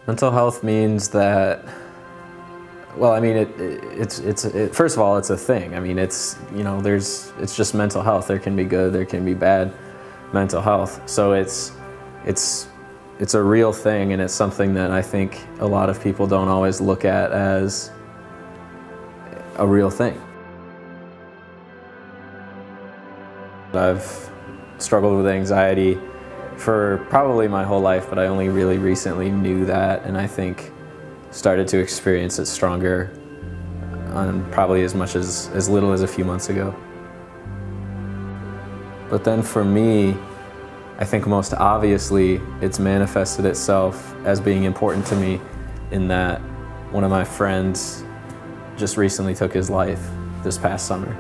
Mental health means that, well, I mean, first of all, it's a thing. I mean, it's just mental health. There can be good, there can be bad mental health. So it's a real thing, and it's something that I think a lot of people don't always look at as a real thing. I've struggled with anxiety for probably my whole life, but I only really recently knew that, and I think started to experience it stronger on probably as little as a few months ago. But then for me, I think most obviously it's manifested itself as being important to me in that one of my friends just recently took his life this past summer.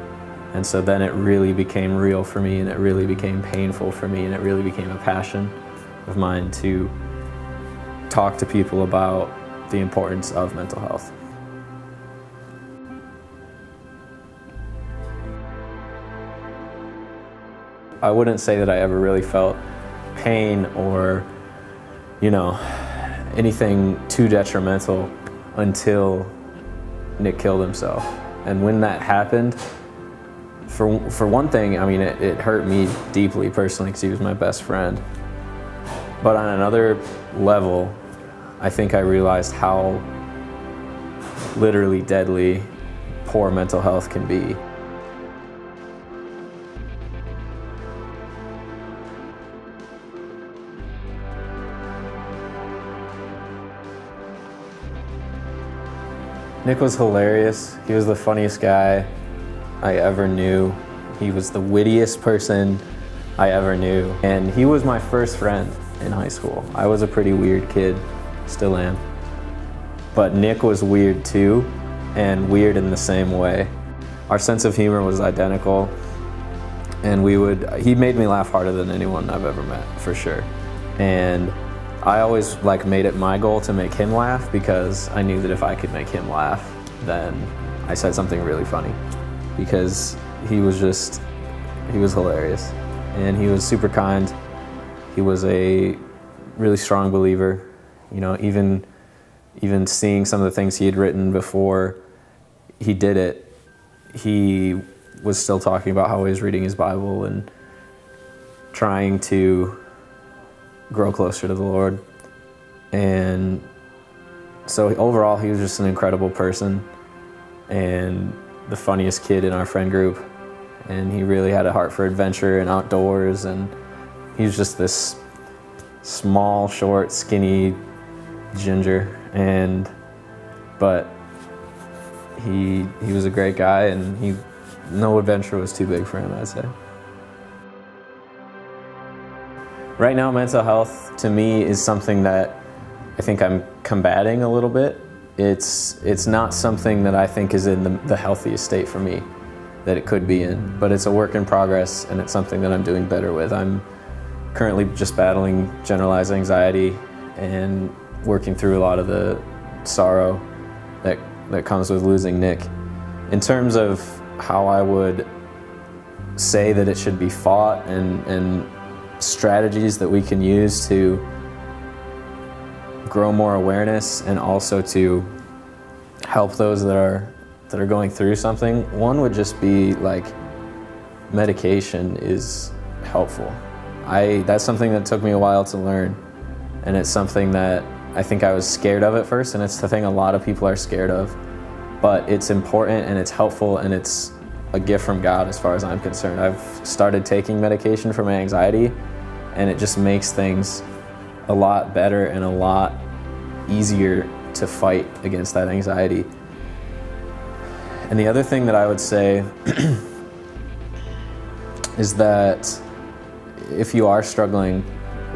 And so then it really became real for me, and it really became painful for me, and it really became a passion of mine to talk to people about the importance of mental health. I wouldn't say that I ever really felt pain or, anything too detrimental until Nick killed himself. And when that happened, for one thing, I mean, it hurt me deeply personally because he was my best friend. But on another level, I think I realized how literally deadly poor mental health can be. Nick was hilarious. He was the funniest guy I ever knew. He was the wittiest person I ever knew. And he was my first friend in high school. I was a pretty weird kid, still am. But Nick was weird too, and weird in the same way. Our sense of humor was identical, and he made me laugh harder than anyone I've ever met, for sure. And I always made it my goal to make him laugh, because I knew that if I could make him laugh, then I said something really funny. Because he was hilarious, and he was super kind. He was a really strong believer. Even seeing some of the things he had written before he did it, he was still talking about how he was reading his Bible and trying to grow closer to the Lord. And so overall, he was just an incredible person and the funniest kid in our friend group. And he really had a heart for adventure and outdoors, and he was just this small, short, skinny ginger. But he was a great guy, and no adventure was too big for him, I'd say. Right now, mental health to me is something that I think I'm combating a little bit. It's not something that I think is in the healthiest state for me that it could be in, but it's a work in progress, and it's something that I'm doing better with. I'm currently just battling generalized anxiety and working through a lot of the sorrow that comes with losing Nick. In terms of how I would say that it should be fought and strategies that we can use to grow more awareness and also to help those that are going through something, one would just be medication is helpful. That's something that took me a while to learn, and it's something that I think I was scared of at first, and it's the thing a lot of people are scared of. But it's important, and it's helpful, and it's a gift from God as far as I'm concerned. I've started taking medication for my anxiety, and it just makes things a lot better and a lot easier to fight against that anxiety. And the other thing that I would say is that if you are struggling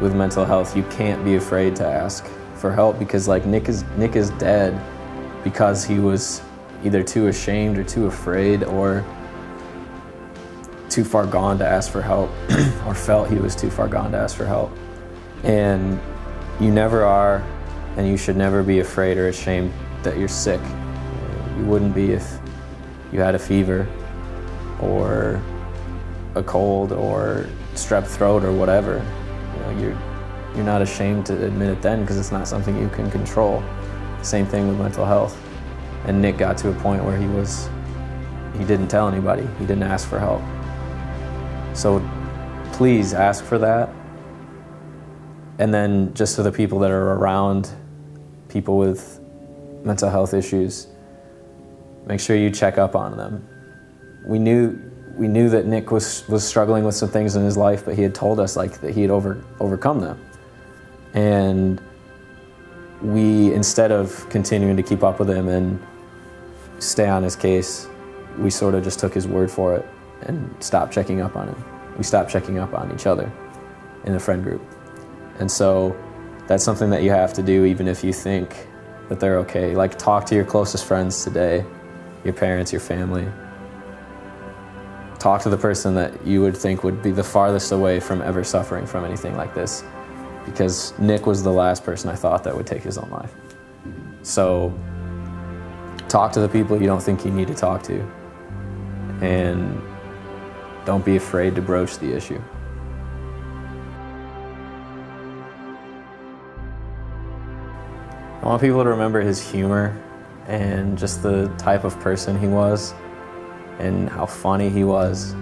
with mental health, you can't be afraid to ask for help, because Nick is dead because he was either too ashamed or too afraid or too far gone to ask for help or felt he was too far gone to ask for help. And you never are, and you should never be afraid or ashamed that you're sick. You wouldn't be if you had a fever or a cold or strep throat or whatever. you're not ashamed to admit it then because it's not something you can control. Same thing with mental health. And Nick got to a point where he didn't tell anybody, he didn't ask for help. So please ask for that. And then just to the people that are around people with mental health issues, make sure you check up on them. We knew that Nick was struggling with some things in his life, but he had told us like that he had overcome them. And we, instead of continuing to keep up with him and stay on his case, we sort of just took his word for it and stopped checking up on him. We stopped checking up on each other in the friend group. And so that's something that you have to do even if you think that they're okay. Like, talk to your closest friends today, your parents, your family. Talk to the person that you would think would be the farthest away from ever suffering from anything like this, because Nick was the last person I thought that would take his own life. So talk to the people you don't think you need to talk to, and don't be afraid to broach the issue. I want people to remember his humor and just the type of person he was and how funny he was,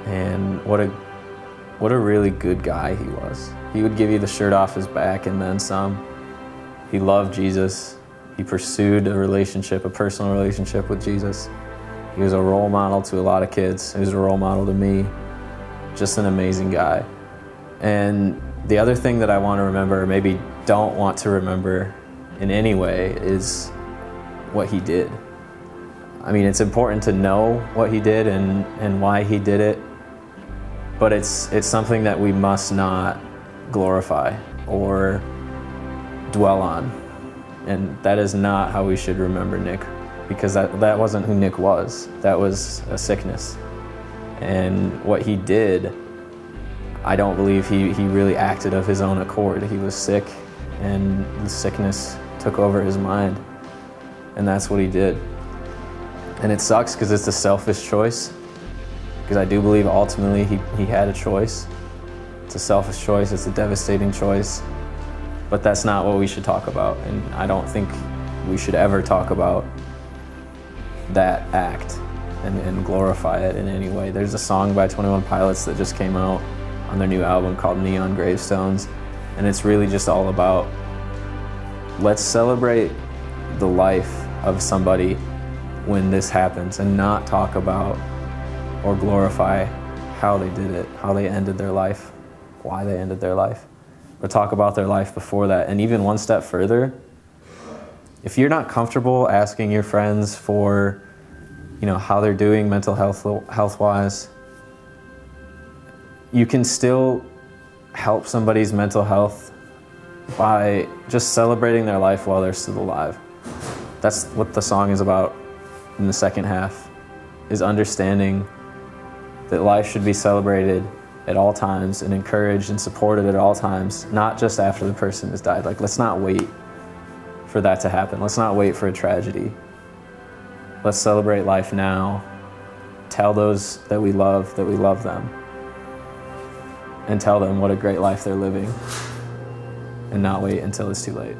and what a really good guy he was. He would give you the shirt off his back and then some. He loved Jesus. He pursued a personal relationship with Jesus. He was a role model to a lot of kids. He was a role model to me. Just an amazing guy. And the other thing that I want to remember, or maybe don't want to remember in any way, is what he did. I mean, it's important to know what he did and why he did it, but it's something that we must not glorify or dwell on. And that is not how we should remember Nick, because that wasn't who Nick was. That was a sickness. And what he did, I don't believe he really acted of his own accord. He was sick, and the sickness took over his mind, and that's what he did. And it sucks because it's a selfish choice, because I do believe ultimately he had a choice. It's a selfish choice, it's a devastating choice, but that's not what we should talk about, and I don't think we should ever talk about that act and glorify it in any way. There's a song by 21 Pilots that just came out on their new album called Neon Gravestones, and it's really just all about, let's celebrate the life of somebody when this happens and not talk about or glorify how they did it, how they ended their life, why they ended their life, but talk about their life before that. And even one step further, if you're not comfortable asking your friends for, how they're doing mental health-wise, you can still help somebody's mental health by just celebrating their life while they're still alive. That's what the song is about in the second half, is understanding that life should be celebrated at all times and encouraged and supported at all times, not just after the person has died. Like, let's not wait for that to happen. Let's not wait for a tragedy. Let's celebrate life now. Tell those that we love them. And tell them what a great life they're living. And not wait until it's too late.